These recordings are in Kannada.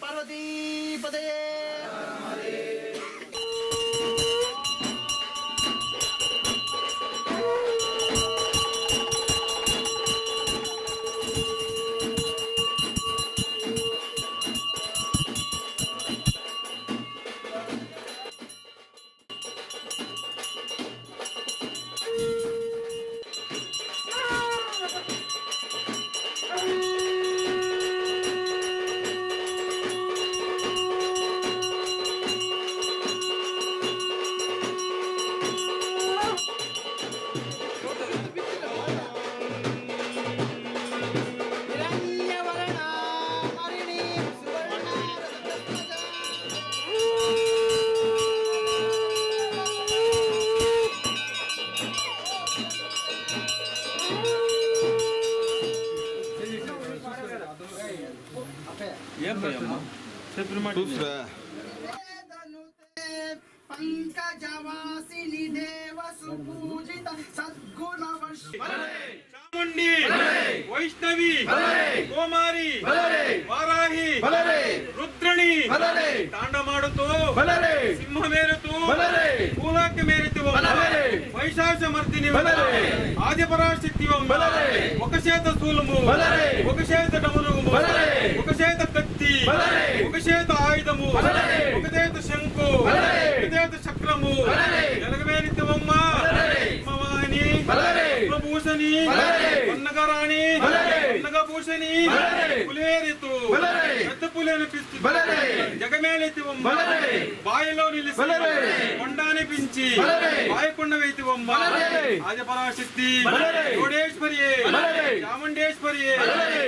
పార్వతీ పదయే. పంకజవాసిని దేవ సుపూజిత సద్గుణ చాముండి వైష్ణవి కుమారి వారాహి రుద్రణి ತಾಂಡಮಾಡುತ್ತೋ ಸಿಂಹಮೇರುತ್ತು ಕೂಲಕ್ಕೆ ಮೇರಿತು వైశాఖ మర్దిని ఆదిపరాశక్తి ఒక చేత శూలము ఒక చేత డమరుము ఒక చేత కత్తి ఒక చేత ఆయుధము ఒక చేత శంకు ఒక చేత చక్రము ఎలగమేరితవమ్మ అమ్మవాని భూషణి పొన్నగరాణి పొన్నగభూషణి పులేరితు పెద్ద పులేనిపిస్తుంది జగమేలెత్తివమ్మ బాయిలో నిలిచి కొండ అనిపించి బాయకొండ వేతివమ్మ ఆదిపరాశక్తి చోడేశ్వరియే చాముండేశ్వరియే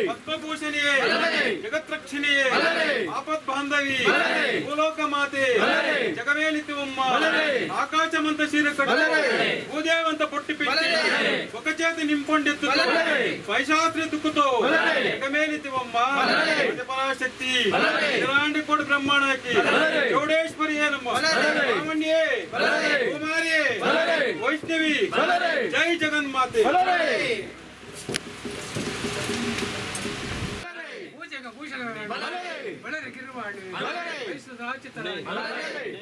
పద్మభూషణియే జగత్రక్షిణియే ఆపద్ బాంధవి భూలోక మాతే జగమేలితివమ్మ ఆకాశమంత శీరకడు భూదేవంత పొట్టి పెట్టి ఒక చేతి నింపొండెత్తు వైశాస్త్రి దుక్కుతో జగమేలితివమ్మ ఆదిపరాశక్తి ఇలాంటి కోటి బ్రహ్మాండకి చోడేశ్వరియే నమ్మ చాముండియే కుమారియే వైష్ణవి జై జగన్మాతే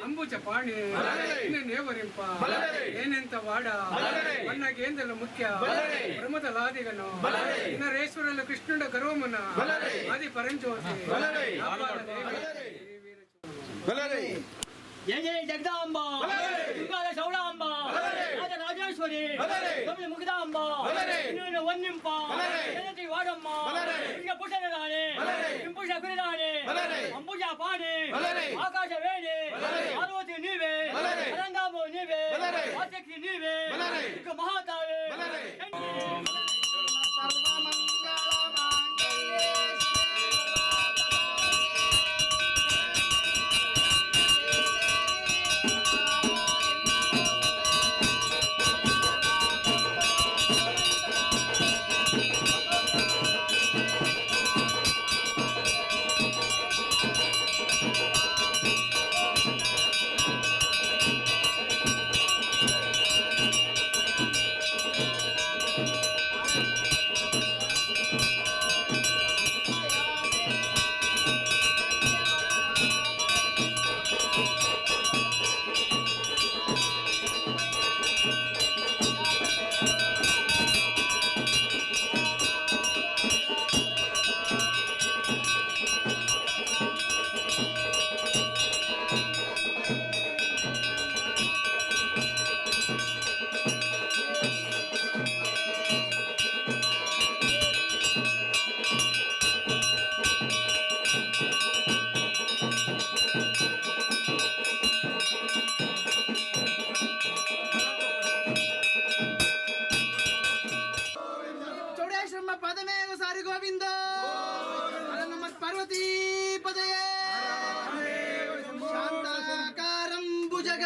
అంబుజ పాణి నేవరింప ఏనెంత వాడ వన్నగేంద్రుల ముఖ్య ప్రమదలాదిగను నరేశ్వరుల కృష్ణుడ గర్వమున ఆది పరంజ్యోతి జయ జయ జగదాంబ శౌడాంబ రాజరాజేశ్వరి ముగిదాంబ వన్నింప వాడమ్మ పుషణ రాణి కింపుష గురిరాణి అంబుజ పాణి ఆకాశ వేణి పార్వతి నీవే అరంగాము నీవే ఆసక్తి నీవే మహాతావే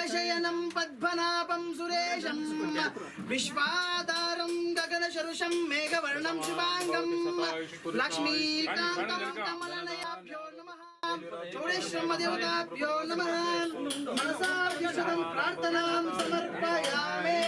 శయనం పద్మనాభం సురేశం విశ్వాధారం గగనశరుషం మేఘవర్ణం శుభాంగం లక్ష్మీకాంతం కమలనయాభ్యో నమః చౌడేశ్వర దేవతాభ్యో నమః మనసాభ్యశతం ప్రార్థనాం సమర్పయామి.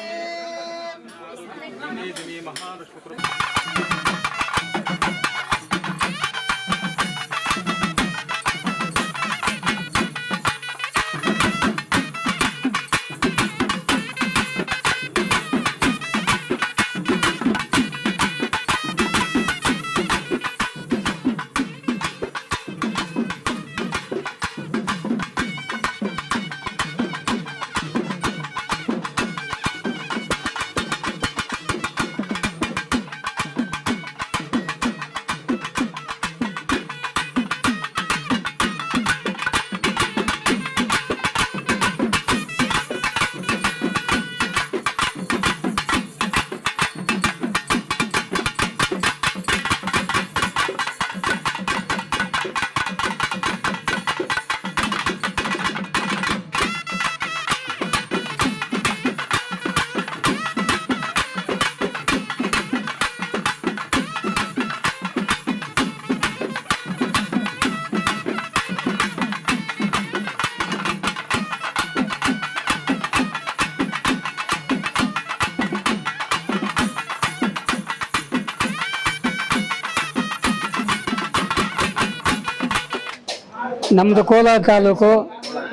ನಮ್ಮದು ಕೋಲಾರ ತಾಲೂಕು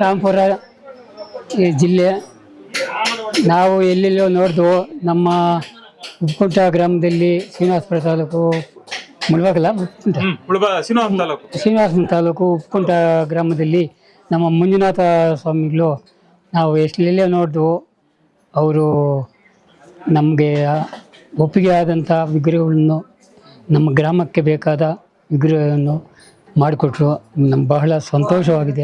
ರಾಂಪುರ ಈ ಜಿಲ್ಲೆ. ನಾವು ಎಲ್ಲೆಲ್ಲೋ ನೋಡಿದ್ವು. ನಮ್ಮ ಉಪ್ಪುಂಟ ಗ್ರಾಮದಲ್ಲಿ ಶ್ರೀನಿವಾಸಪುರ ತಾಲೂಕು ಮುಳಬಾಗಲ ಶ್ರೀನಿವಾಸಪುರ ತಾಲೂಕು ಉಪ್ಪುಂಟ ಗ್ರಾಮದಲ್ಲಿ ನಮ್ಮ ಮಂಜುನಾಥ ಸ್ವಾಮಿಗಳು ನಾವು ಎಲ್ಲೆಲ್ಲೋ ನೋಡಿದ್ವು. ಅವರು ನಮಗೆ ಒಪ್ಪಿಗೆ ಆದಂಥ ವಿಗ್ರಹಗಳನ್ನು ನಮ್ಮ ಗ್ರಾಮಕ್ಕೆ ಬೇಕಾದ ವಿಗ್ರಹವನ್ನು ಮಾಡಿಕೊಟ್ರು. ನಮ್ಗೆ ಬಹಳ ಸಂತೋಷವಾಗಿದೆ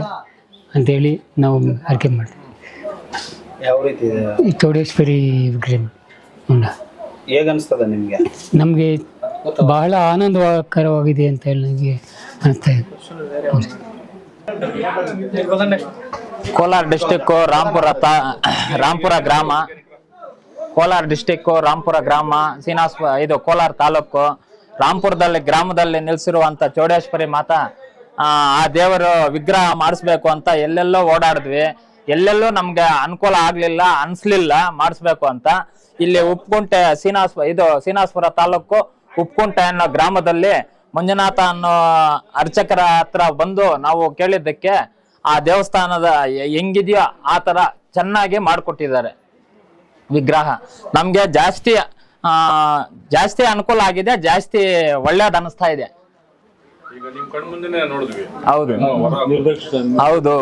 ಅಂಥೇಳಿ ನಾವು ಆಯ್ಕೆ ಮಾಡ್ತೀವಿ. ಯಾವ ರೀತಿ ಇದೆ ಈ ಚೌಡೇಶ್ವರಿ ವಿಗ್ರಹ ಹೇಗನ್ಸ್ತದೆ ನಿಮಗೆ? ನಮಗೆ ಬಹಳ ಆನಂದಕರವಾಗಿದೆ ಅಂತ ಹೇಳಿ ನನಗೆ ಅನಿಸ್ತಾ ಇದೆ. ಕೋಲಾರ ಡಿಸ್ಟಿಕ್ಕು ರಾಂಪುರ ಗ್ರಾಮ, ಕೋಲಾರ ಡಿಸ್ಟಿಕ್ಕು ರಾಂಪುರ ಗ್ರಾಮ, ಇದು ಕೋಲಾರ ತಾಲೂಕು ರಾಂಪುರದಲ್ಲಿ ಗ್ರಾಮದಲ್ಲಿ ನಿಲ್ಸಿರುವಂತ ಚೌಡೇಶ್ವರಿ ಮಾತಾ ಆ ದೇವರು ವಿಗ್ರಹ ಮಾಡಿಸ್ಬೇಕು ಅಂತ ಎಲ್ಲೆಲ್ಲೋ ಓಡಾಡಿದ್ವಿ. ಎಲ್ಲೆಲ್ಲೋ ನಮ್ಗೆ ಅನುಕೂಲ ಆಗ್ಲಿಲ್ಲ, ಅನ್ಸ್ಲಿಲ್ಲ ಮಾಡಿಸ್ಬೇಕು ಅಂತ. ಇಲ್ಲಿ ಉಪ್ಪುಂಟೆ ಶ್ರೀನಿವಾಸಪುರ ತಾಲೂಕು ಉಪ್ಪುಂಟೆ ಅನ್ನೋ ಗ್ರಾಮದಲ್ಲಿ ಮಂಜುನಾಥ ಅನ್ನೋ ಅರ್ಚಕರ ಹತ್ರ ಬಂದು ನಾವು ಕೇಳಿದ್ದಕ್ಕೆ ಆ ದೇವಸ್ಥಾನದ ಹೆಂಗಿದೆಯೋ ಆ ತರ ಚೆನ್ನಾಗಿ ಮಾಡಿಕೊಟ್ಟಿದ್ದಾರೆ ವಿಗ್ರಹ. ನಮ್ಗೆ ಜಾಸ್ತಿ ಅನುಕೂಲ ಆಗಿದೆ, ಜಾಸ್ತಿ ಒಳ್ಳೇದ್ ಅನಿಸ್ತಾ ಇದೆ. ಹೌದು ಹೌದು,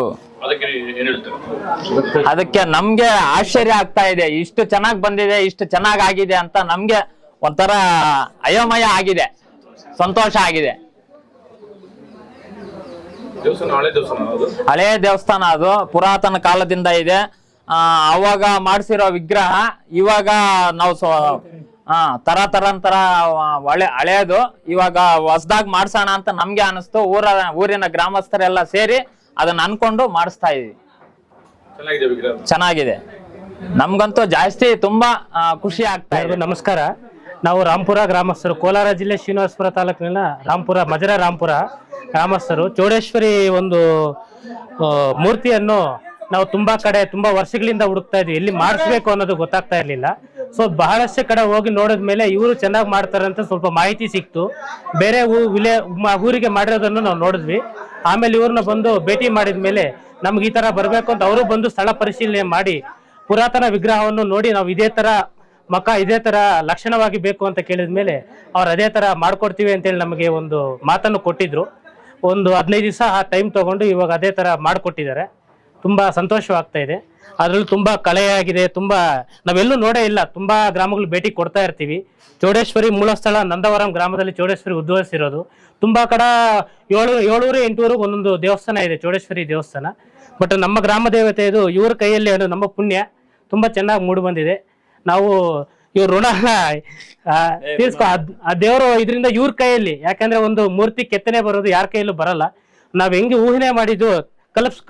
ಅದಕ್ಕೆ ನಮ್ಗೆ ಆಶ್ಚರ್ಯ ಆಗ್ತಾ ಇದೆ. ಇಷ್ಟು ಚೆನ್ನಾಗಿ ಬಂದಿದೆ, ಇಷ್ಟು ಚೆನ್ನಾಗ್ ಆಗಿದೆ ಅಂತ ನಮ್ಗೆ ಒಂಥರ ಅಯೋಮಯ ಆಗಿದೆ, ಸಂತೋಷ ಆಗಿದೆ. ಹಳೆ ದೇವಸ್ಥಾನ, ಅದು ಪುರಾತನ ಕಾಲದಿಂದ ಇದೆ. ಅವಾಗ ಮಾಡಿಸಿರೋ ವಿಗ್ರಹ ಇವಾಗ ನಾವು ತರಂತರ ಹಳೆಯದು ಇವಾಗ ಹೊಸದಾಗಿ ಮಾಡ್ಸೋಣ ಅಂತ ನಮ್ಗೆ ಅನಿಸ್ತು. ಊರಿನ ಗ್ರಾಮಸ್ಥರೆಲ್ಲ ಸೇರಿ ಅದನ್ನ ಅನ್ಕೊಂಡು ಮಾಡಿಸ್ತಾ ಇದೀವಿ. ಚೆನ್ನಾಗಿದೆ, ನಮ್ಗಂತೂ ಜಾಸ್ತಿ ತುಂಬಾ ಖುಷಿ ಆಗ್ತಾ ಇದೆ. ನಮಸ್ಕಾರ, ನಾವು ರಾಂಪುರ ಗ್ರಾಮಸ್ಥರು, ಕೋಲಾರ ಜಿಲ್ಲೆ ಶ್ರೀನಿವಾಸಪುರ ತಾಲೂಕಿನ ರಾಂಪುರ ಗ್ರಾಮಸ್ಥರು. ಚೌಡೇಶ್ವರಿ ಒಂದು ಮೂರ್ತಿಯನ್ನು ನಾವು ತುಂಬಾ ವರ್ಷಗಳಿಂದ ಹುಡುಕ್ತಾ ಇದ್ವಿ. ಎಲ್ಲಿ ಮಾಡಿಸ್ಬೇಕು ಅನ್ನೋದು ಗೊತ್ತಾಗ್ತಾ ಇರ್ಲಿಲ್ಲ. ಸೊ ಬಹಳಷ್ಟು ಕಡೆ ಹೋಗಿ ನೋಡಿದ ಮೇಲೆ ಇವರು ಚೆನ್ನಾಗಿ ಮಾಡ್ತಾರೆ ಅಂತ ಸ್ವಲ್ಪ ಮಾಹಿತಿ ಸಿಕ್ತು. ಬೇರೆ ಊರಿಗೆ ಮಾಡಿರೋದನ್ನು ನಾವು ನೋಡಿದ್ವಿ. ಆಮೇಲೆ ಇವ್ರನ್ನ ಬಂದು ಭೇಟಿ ಮಾಡಿದ ಮೇಲೆ ನಮ್ಗೆ ಈ ತರ ಬರ್ಬೇಕು ಅಂತ ಅವರು ಬಂದು ಸ್ಥಳ ಪರಿಶೀಲನೆ ಮಾಡಿ ಪುರಾತನ ವಿಗ್ರಹವನ್ನು ನೋಡಿ ನಾವು ಇದೇ ತರ ಲಕ್ಷಣವಾಗಿ ಬೇಕು ಅಂತ ಕೇಳಿದ ಮೇಲೆ ಅವ್ರು ಅದೇ ತರ ಮಾಡ್ಕೊಡ್ತೀವಿ ಅಂತೇಳಿ ನಮಗೆ ಒಂದು ಮಾತನ್ನು ಕೊಟ್ಟಿದ್ರು. ಒಂದು 15 ದಿವಸ ಆ ಟೈಮ್ ತಗೊಂಡು ಇವಾಗ ಅದೇ ತರ ಮಾಡಿಕೊಟ್ಟಿದ್ದಾರೆ. ತುಂಬಾ ಸಂತೋಷವಾಗ್ತಾ ಇದೆ. ಅದ್ರಲ್ಲೂ ತುಂಬಾ ಕಳೆಯಾಗಿದೆ. ನಾವೆಲ್ಲೂ ನೋಡೇ ಇಲ್ಲ. ತುಂಬಾ ಗ್ರಾಮಗಳು ಭೇಟಿ ಕೊಡ್ತಾ ಇರ್ತೀವಿ. ಚೌಡೇಶ್ವರಿ ಮೂಲ ಸ್ಥಳ ನಂದವರಂ ಗ್ರಾಮದಲ್ಲಿ ಚೌಡೇಶ್ವರಿ ಉದ್ಭವಿಸಿರೋದು. ತುಂಬಾ ಕಡೆ 700-800 ಒಂದೊಂದು ದೇವಸ್ಥಾನ ಇದೆ, ಚೌಡೇಶ್ವರಿ ದೇವಸ್ಥಾನ. ಬಟ್ ನಮ್ಮ ಗ್ರಾಮ ದೇವತೆ ಇದು ಇವ್ರ ಕೈಯಲ್ಲಿ ನಮ್ಮ ಪುಣ್ಯ ತುಂಬಾ ಚೆನ್ನಾಗಿ ಮೂಡಿ ಬಂದಿದೆ. ನಾವು ಇವ್ರ ಋಣ ತೀರ್ಸ್ಕೊ ಆ ದೇವರು ಇದರಿಂದ ಇವ್ರ ಕೈಯಲ್ಲಿ, ಯಾಕಂದ್ರೆ ಒಂದು ಮೂರ್ತಿ ಕೆತ್ತನೆ ಬರೋದು ಯಾರ ಕೈಯಲ್ಲೂ ಬರಲ್ಲ. ನಾವ್ ಹೆಂಗೆ ಊಹನೆ ಮಾಡಿದ್ದು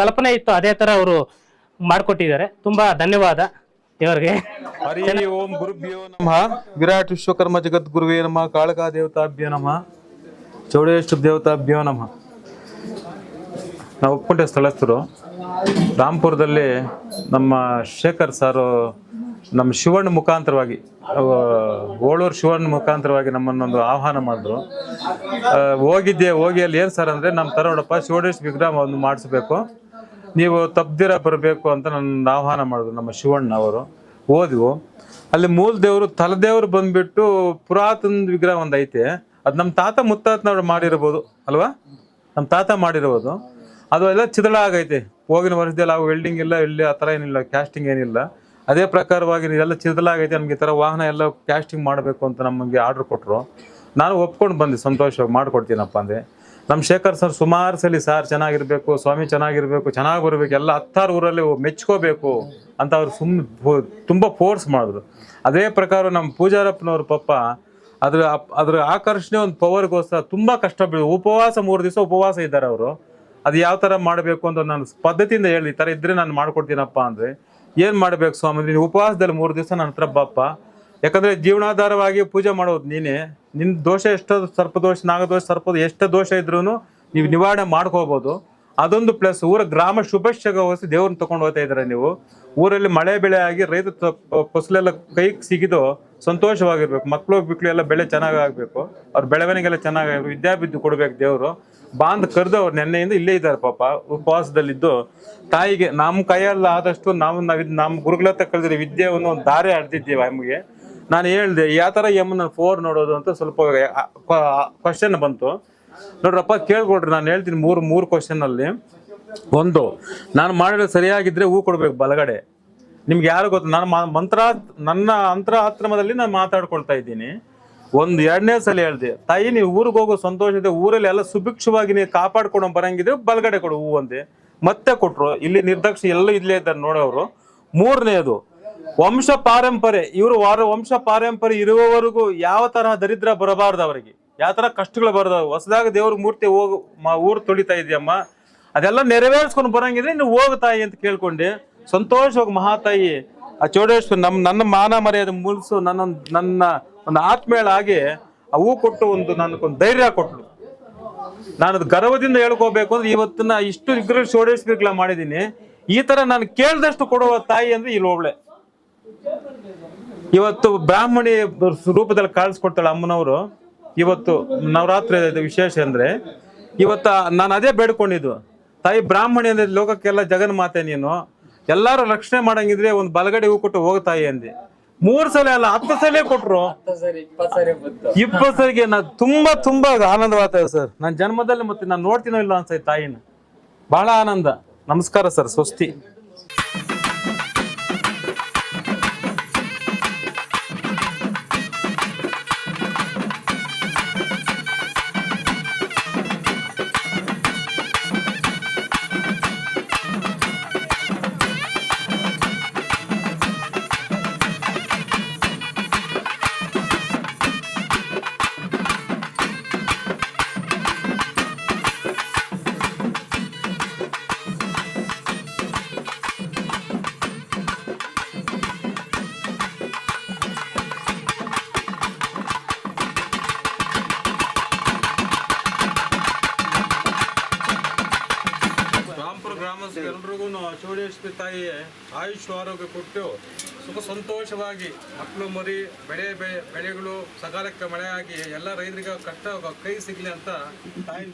ಕಲ್ಪನೆ ಇತ್ತು ಅದೇ ತರ ಅವರು ಮಾಡ್ಕೊಟ್ಟಿದ್ದಾರೆ. ತುಂಬಾ ಧನ್ಯವಾದ ದೇವರಿಗೆ. ಹರಿ ಓಂ ಗುರುಭ್ಯೋ ನಮಃ. ವಿರಾಟ್ ವಿಶ್ವಕರ್ಮ ಜಗದ್ಗುರುವೇ ನಮಃ. ಕಾಳಕಾ ದೇವತಾಭ್ಯೋ ನಮಃ. ಚೌಡೇಶ್ವರ ದೇವತಾಭ್ಯೋ ನಮಃ. ನಾವು ಉಪ್ಪುಂಟೆ ಸ್ಥಳಸ್ಥರು. ರಾಂಪುರದಲ್ಲಿ ನಮ್ಮ ಶೇಖರ್ ಸಾರು ನಮ್ಮ ಶಿವಣ್ಣ ಮುಖಾಂತರವಾಗಿ, ಓಳೂರು ಶಿವಣ್ಣ ಮುಖಾಂತರವಾಗಿ ನಮ್ಮನ್ನೊಂದು ಆಹ್ವಾನ ಮಾಡಿದ್ರು. ಹೋಗಿ ಅಲ್ಲಿ ಏನು ಸರ್ ಅಂದರೆ, ನಮ್ಮ ತರೋಡಪ್ಪ ಚೌಡೇಶ್ವರ ವಿಗ್ರಹ ಒಂದು ಮಾಡಿಸ್ಬೇಕು, ನೀವು ತಪ್ಪದಿರ ಬರಬೇಕು ಅಂತ ನನ್ನ ಆಹ್ವಾನ ಮಾಡಿದ್ರು ನಮ್ಮ ಶಿವಣ್ಣ ಅವರು. ಹೋದ್ವು. ಅಲ್ಲಿ ಮೂಲ ದೇವರು ತಲದೇವರು ಬಂದ್ಬಿಟ್ಟು ಪುರಾತನ ವಿಗ್ರಹ ಒಂದು ಐತೆ. ಅದು ನಮ್ಮ ತಾತ ಮುತ್ತಾತನವ್ರು ಮಾಡಿರ್ಬೋದು ಅಲ್ವಾ, ನಮ್ಮ ತಾತ ಮಾಡಿರ್ಬೋದು. ಅದು ಎಲ್ಲ ಚಿದಳ ಆಗೈತೆ. ಹೋಗಿನ ವರ್ಷದಲ್ಲಿ ಅವು ವೆಲ್ಡಿಂಗ್ ಇಲ್ಲ, ಇಲ್ಲಿ ಆ ಥರ ಏನಿಲ್ಲ, ಕ್ಯಾಸ್ಟಿಂಗ್ ಏನಿಲ್ಲ. ಅದೇ ಪ್ರಕಾರವಾಗಿ ಎಲ್ಲ ಚಿದಲಾಗೈತೆ. ನಮ್ಗೆ ಈ ಥರ ವಾಹನ ಎಲ್ಲ ಕ್ಯಾಸ್ಟಿಂಗ್ ಮಾಡಬೇಕು ಅಂತ ನಮಗೆ ಆರ್ಡ್ರ್ ಕೊಟ್ಟರು. ನಾನು ಒಪ್ಕೊಂಡು ಬಂದೆ, ಸಂತೋಷವಾಗಿ ಮಾಡಿಕೊಡ್ತೀನಪ್ಪ ಅಂದೆ. ನಮ್ಮ ಶೇಖರ್ ಸರ್ ಸುಮಾರು ಸಲ ಸಾರ್ ಚೆನ್ನಾಗಿರ್ಬೇಕು, ಸ್ವಾಮಿ ಚೆನ್ನಾಗಿರ್ಬೇಕು, ಚೆನ್ನಾಗಿ ಬರಬೇಕು, ಎಲ್ಲ 10 ಊರಲ್ಲಿ ಮೆಚ್ಕೋಬೇಕು ಅಂತ ಅವ್ರು ತುಂಬ ಫೋರ್ಸ್ ಮಾಡಿದ್ರು. ಅದೇ ಪ್ರಕಾರ ನಮ್ಮ ಪೂಜಾರಪ್ಪನವ್ರ ಪಪ್ಪ ಅದ್ರ ಆಕರ್ಷಣೆ ಒಂದು ಪವರ್ಗೋಸ್ಕರ ತುಂಬ ಕಷ್ಟ ಉಪವಾಸ 3 ದಿವಸ ಉಪವಾಸ ಇದ್ದಾರೆ ಅವರು. ಅದು ಯಾವ ಥರ ಮಾಡಬೇಕು ಅಂತ ನಾನು ಪದ್ಧತಿಯಿಂದ ಹೇಳಿ, ಈ ಥರ ಇದ್ರೆ ನಾನು ಮಾಡ್ಕೊಡ್ತೀನಪ್ಪ ಅಂದರೆ, ಏನು ಮಾಡಬೇಕು ಸ್ವಾಮಿ, ನೀನು ಉಪವಾಸದಲ್ಲಿ 3 ದಿವಸ ನನ್ನ ಹತ್ರ ಬಾಪ್ಪ, ಯಾಕಂದರೆ ಜೀವನಾಧಾರವಾಗಿ ಪೂಜೆ ಮಾಡೋದು ನೀನೇ. ನಿನ್ನ ದೋಷ ಎಷ್ಟೋ ಸರ್ಪದೋಷ, ನಾಗದೋಷ, ಸರ್ಪದ ಎಷ್ಟು ದೋಷ ಇದ್ರೂ ನೀವು ನಿವಾರಣೆ ಮಾಡ್ಕೋಬೋದು. ಅದೊಂದು ಪ್ಲಸ್ ಊರ ಗ್ರಾಮ ಶುಭಶ್ಯಗೋಸಿ ದೇವ್ರನ್ನ ತೊಗೊಂಡು ಹೋಗ್ತಾ ಇದ್ದಾರೆ ನೀವು. ಊರಲ್ಲಿ ಮಳೆ ಬೆಳೆ ಆಗಿ ರೈತ ಫಸಲೆಲ್ಲ ಕೈಗೆ ಸಿಗಿದು ಸಂತೋಷವಾಗಿರ್ಬೇಕು. ಮಕ್ಕಳು ಎಲ್ಲ ಬೆಳೆ ಚೆನ್ನಾಗಿ ಆಗಬೇಕು, ಅವ್ರ ಬೆಳವಣಿಗೆಲ್ಲ ಚೆನ್ನಾಗಿ ವಿದ್ಯಾಭಿವೃದ್ಧಿ ಕೊಡ್ಬೇಕು ದೇವರು. ಬಾಂದ್ ಕರೆದವ್ರು ನೆನ್ನೆಯಿಂದ ಇಲ್ಲೇ ಇದ್ದಾರೆ ಪಾಪ ಉಪವಾಸದಲ್ಲಿದ್ದು ತಾಯಿಗೆ ನಮ್ಮ ಕೈಯಲ್ಲ ಆದಷ್ಟು ನಮ್ಮ ಗುರುಗಳ ಹತ್ರ ಕಲಿದ್ರೆ ವಿದ್ಯೆಯನ್ನು ಒಂದು ದಾರಿ ಆಡ್ತಿದ್ದೀವಿ ಅಮ್ಮಗೆ. ನಾನು ಹೇಳ್ದೆ ಯಾವ ಥರ ನಾನು ಫೋರ್ ನೋಡೋದು ಅಂತ ಸ್ವಲ್ಪ ಕ್ವಶನ್ ಬಂತು. ನೋಡ್ರಪ್ಪ ಕೇಳ್ಕೊಡ್ರಿ, ನಾನು ಹೇಳ್ತೀನಿ ಮೂರು ಕ್ವಶನಲ್ಲಿ. ಒಂದು, ನಾನು ಮಾಡಿದ್ರೆ ಸರಿಯಾಗಿದ್ರೆ ಹೂ ಕೊಡ್ಬೇಕು ಬಲಗಡೆ. ನಿಮ್ಗೆ ಯಾರು ಗೊತ್ತು, ನಾನು ನನ್ನ ಅಂತರಾಶ್ರಮದಲ್ಲಿ ನಾನು ಮಾತಾಡ್ಕೊಳ್ತಾ ಇದ್ದೀನಿ. ಒಂದು ಎರಡನೇ ಸಲ ಹೇಳ್ದೆ, ತಾಯಿ ನೀವು ಊರಿಗೆ ಹೋಗೋ ಸಂತೋಷದ ಊರಲ್ಲಿ ಎಲ್ಲ ಸುಭಿಕ್ಷವಾಗಿ ನೀವು ಕಾಪಾಡ್ಕೊಂಡು ಬರಂಗಿದ್ರೆ ಬಲಗಡೆ ಕೊಡು ಹೂ ಅಂದೆ. ಮತ್ತೆ ಕೊಟ್ರು. ಇಲ್ಲಿ ನಿರ್ದಕ್ಷ ಎಲ್ಲ ಇಲ್ಲೇ ಇದ್ದಾರೆ ನೋಡೋರು. ಮೂರನೇದು, ವಂಶ ಪಾರಂಪರೆ. ಇವರು ವಂಶ ಪಾರಂಪರೆ ಇರುವವರೆಗೂ ಯಾವ ತರಹ ದರಿದ್ರ ಬರಬಾರ್ದು, ಅವರಿಗೆ ಯಾವ ತರ ಕಷ್ಟಗಳು ಬರದವು. ಹೊಸದಾಗ ದೇವ್ರ ಮೂರ್ತಿ ಊರು ತೊಳಿತಾ ಇದೆಯಮ್ಮ, ಅದೆಲ್ಲ ನೆರವೇರಿಸ್ಕೊಂಡು ಬರಂಗಿದ್ರೆ ನೀವು ಹೋಗು ತಾಯಿ ಅಂತ ಕೇಳ್ಕೊಂಡೆ. ಸಂತೋಷವಾಗಿ ಮಹಾತಾಯಿ ಆ ಚೌಡೇಶ್ವರಿ ನನ್ನ ಮಾನ ಮರ್ಯಾದೆ ಮುಗಿಸು ನನ್ನ ಒಂದು ಆತ್ಮೇಳ ಆಗಿ ಆ ಹೂ ಕೊಟ್ಟು ನನಗೊಂದು ಧೈರ್ಯ ಕೊಟ್ಟಳು. ನಾನು ಅದು ಗರ್ವದಿಂದ ಹೇಳ್ಕೋಬೇಕು ಅಂದ್ರೆ ಇವತ್ತಿನ ಇಷ್ಟು ವಿಗ್ರಹ ಚೌಡೇಶ್ವರಿಗಳ ಮಾಡಿದ್ದೀನಿ. ಈ ತರ ನಾನು ಕೇಳ್ದಷ್ಟು ಕೊಡುವ ತಾಯಿ ಅಂದ್ರೆ ಇಲ್ಲಿ ಒಬ್ಳೆ. ಇವತ್ತು ಬ್ರಾಹ್ಮಣಿ ರೂಪದಲ್ಲಿ ಕಾಣಿಸ್ಕೊಡ್ತಾಳೆ ಅಮ್ಮನವರು. ಇವತ್ತು ನವರಾತ್ರಿ ವಿಶೇಷ ಅಂದ್ರೆ ಇವತ್ತು ನಾನು ಅದೇ ಬೇಡ್ಕೊಂಡಿದ್ದು, ತಾಯಿ ಬ್ರಾಹ್ಮಣಿ ಅಂದ್ರೆ ಲೋಕಕ್ಕೆಲ್ಲ ಜಗನ್ಮಾತೆ, ನೀನು ಎಲ್ಲಾರು ರಕ್ಷಣೆ ಮಾಡಂಗಿದ್ರೆ ಒಂದು ಬಲಗಡೆ ಹೂ ಕೊಟ್ಟು ಹೋಗ್ತಾಯಿ ಅಂದೆ. 3 ಸಲ ಅಲ್ಲ 10 ಸಲ ಕೊಟ್ರು. 20 ಸರಿಗೆ ನಾ ತುಂಬಾ ಆನಂದವಾಗ್ತದೆ ಸರ್. ನನ್ನ ಜನ್ಮದಲ್ಲಿ ಮತ್ತೆ ನಾನು ನೋಡ್ತೀನೋ ಇಲ್ಲ ಅನ್ಸೈ ತಾಯಿನ. ಬಹಳ ಆನಂದ. ನಮಸ್ಕಾರ ಸರ್. ಸ್ವಸ್ತಿ. ಎಲ್ರಿಗೂ ಚೌಡೇಶ್ವರಿ ತಾಯಿ ಆಯುಷ್ ಆರೋಗ್ಯ ಕೊಟ್ಟು ಸುಖ ಸಂತೋಷವಾಗಿ ಮಕ್ಕಳು ಮರಿ ಬೆಳೆಗಳು ಸಕಾಲಕ್ಕೆ ಮಳೆಯಾಗಿ ಎಲ್ಲ ರೈತರಿಗೆ ಕಷ್ಟ ಕೈ ಸಿಗ್ಲಿ ಅಂತ ತಾಯಿ